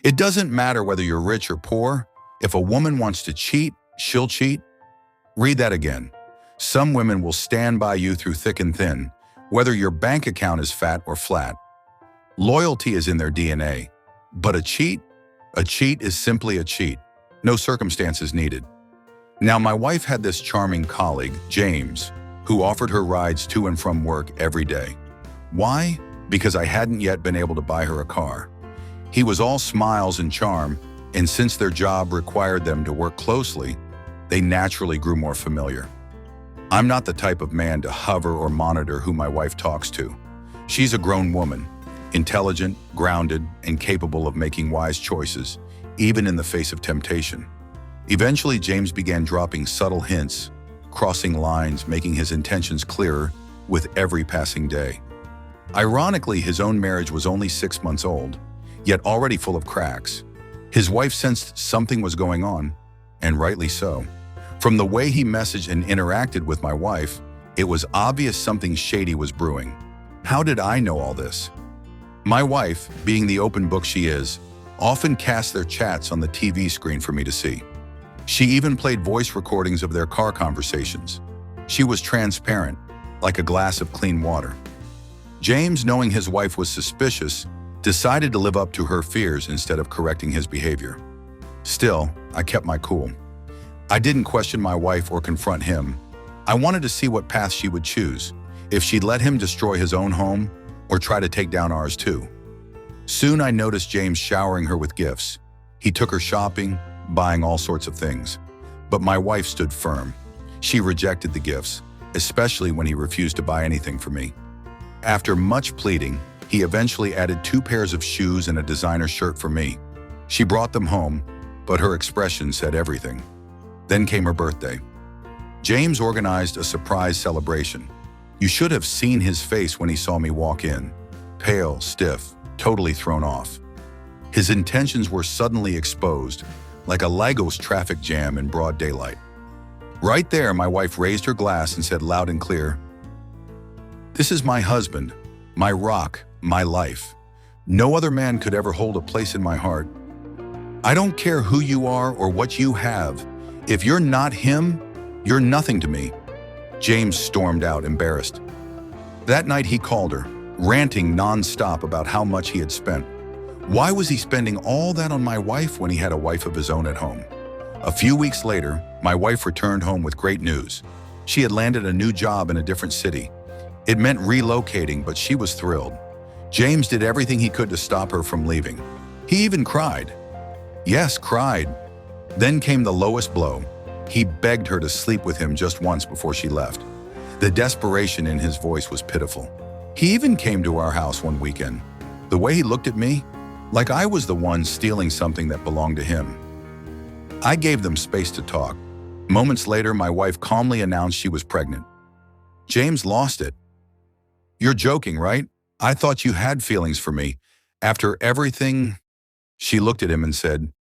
It doesn't matter whether you're rich or poor. If a woman wants to cheat, she'll cheat. Read that again. Some women will stand by you through thick and thin, whether your bank account is fat or flat. Loyalty is in their DNA. But a cheat? A cheat is simply a cheat. No circumstances needed. Now, my wife had this charming colleague, James, who offered her rides to and from work every day. Why? Because I hadn't yet been able to buy her a car. He was all smiles and charm, and since their job required them to work closely, they naturally grew more familiar. I'm not the type of man to hover or monitor who my wife talks to. She's a grown woman, intelligent, grounded, and capable of making wise choices, even in the face of temptation. Eventually, James began dropping subtle hints, crossing lines, making his intentions clearer with every passing day. Ironically, his own marriage was only 6 months old, yet already full of cracks. His wife sensed something was going on, and rightly so. From the way he messaged and interacted with my wife, it was obvious something shady was brewing. How did I know all this? My wife, being the open book she is, often cast their chats on the TV screen for me to see. She even played voice recordings of their car conversations. She was transparent, like a glass of clean water. James, knowing his wife was suspicious, decided to live up to her fears instead of correcting his behavior. Still, I kept my cool. I didn't question my wife or confront him. I wanted to see what path she would choose, if she'd let him destroy his own home or try to take down ours too. Soon I noticed James showering her with gifts. He took her shopping, buying all sorts of things. But my wife stood firm. She rejected the gifts, especially when he refused to buy anything for me. After much pleading, he eventually added 2 pairs of shoes and a designer shirt for me. She brought them home, but her expression said everything. Then came her birthday. James organized a surprise celebration. You should have seen his face when he saw me walk in. Pale, stiff, totally thrown off. His intentions were suddenly exposed, like a Lagos traffic jam in broad daylight. Right there, my wife raised her glass and said loud and clear, "This is my husband, my rock, my life. No other man could ever hold a place in my heart. I don't care who you are or what you have. If you're not him, you're nothing to me." James stormed out, embarrassed. That night he called her, ranting non-stop about how much he had spent. Why was he spending all that on my wife when he had a wife of his own at home? A few weeks later, my wife returned home with great news. She had landed a new job in a different city. It meant relocating, but she was thrilled. James did everything he could to stop her from leaving. He even cried. Yes, cried. Then came the lowest blow. He begged her to sleep with him just once before she left. The desperation in his voice was pitiful. He even came to our house one weekend. The way he looked at me, like I was the one stealing something that belonged to him. I gave them space to talk. Moments later, my wife calmly announced she was pregnant. James lost it. "You're joking, right? I thought you had feelings for me. After everything..." She looked at him and said,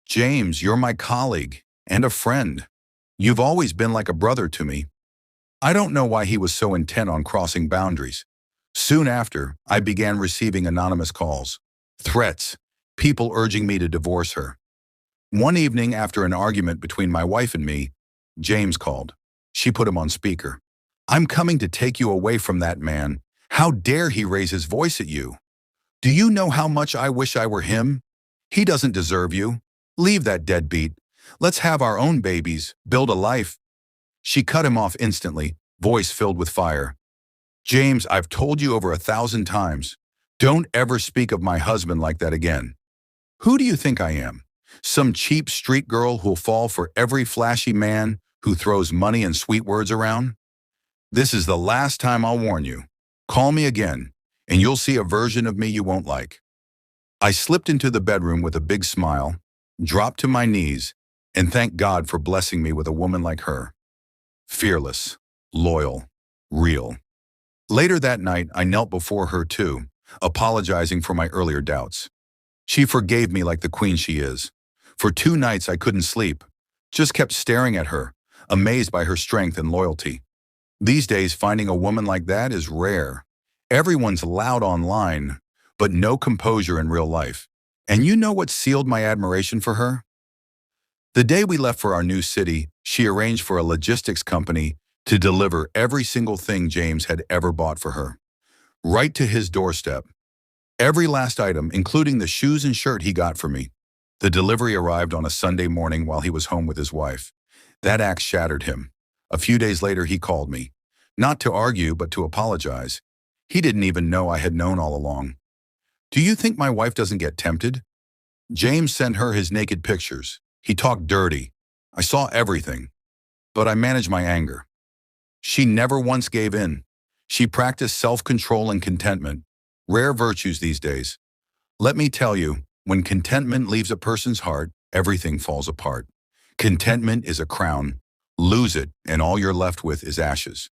"James, you're my colleague and a friend. You've always been like a brother to me." I don't know why he was so intent on crossing boundaries. Soon after, I began receiving anonymous calls, threats, people urging me to divorce her. One evening, after an argument between my wife and me, James called. She put him on speaker. "I'm coming to take you away from that man. How dare he raise his voice at you? Do you know how much I wish I were him? He doesn't deserve you. Leave that deadbeat. Let's have our own babies, build a life." She cut him off instantly, voice filled with fire. "James, I've told you over 1,000 times. Don't ever speak of my husband like that again. Who do you think I am? Some cheap street girl who'll fall for every flashy man who throws money and sweet words around? This is the last time I'll warn you. Call me again, and you'll see a version of me you won't like." I slipped into the bedroom with a big smile, dropped to my knees, and thanked God for blessing me with a woman like her. Fearless, loyal, real. Later that night, I knelt before her too, apologizing for my earlier doubts. She forgave me like the queen she is. For 2 nights I couldn't sleep, just kept staring at her, amazed by her strength and loyalty. These days, finding a woman like that is rare. Everyone's loud online, but no composure in real life. And you know what sealed my admiration for her? The day we left for our new city, she arranged for a logistics company to deliver every single thing James had ever bought for her, right to his doorstep. Every last item, including the shoes and shirt he got for me. The delivery arrived on a Sunday morning while he was home with his wife. That act shattered him. A few days later, he called me. Not to argue, but to apologize. He didn't even know I had known all along. Do you think my wife doesn't get tempted? James sent her his naked pictures. He talked dirty. I saw everything. But I managed my anger. She never once gave in. She practiced self-control and contentment, rare virtues these days. Let me tell you, when contentment leaves a person's heart, everything falls apart. Contentment is a crown. Lose it, and all you're left with is ashes.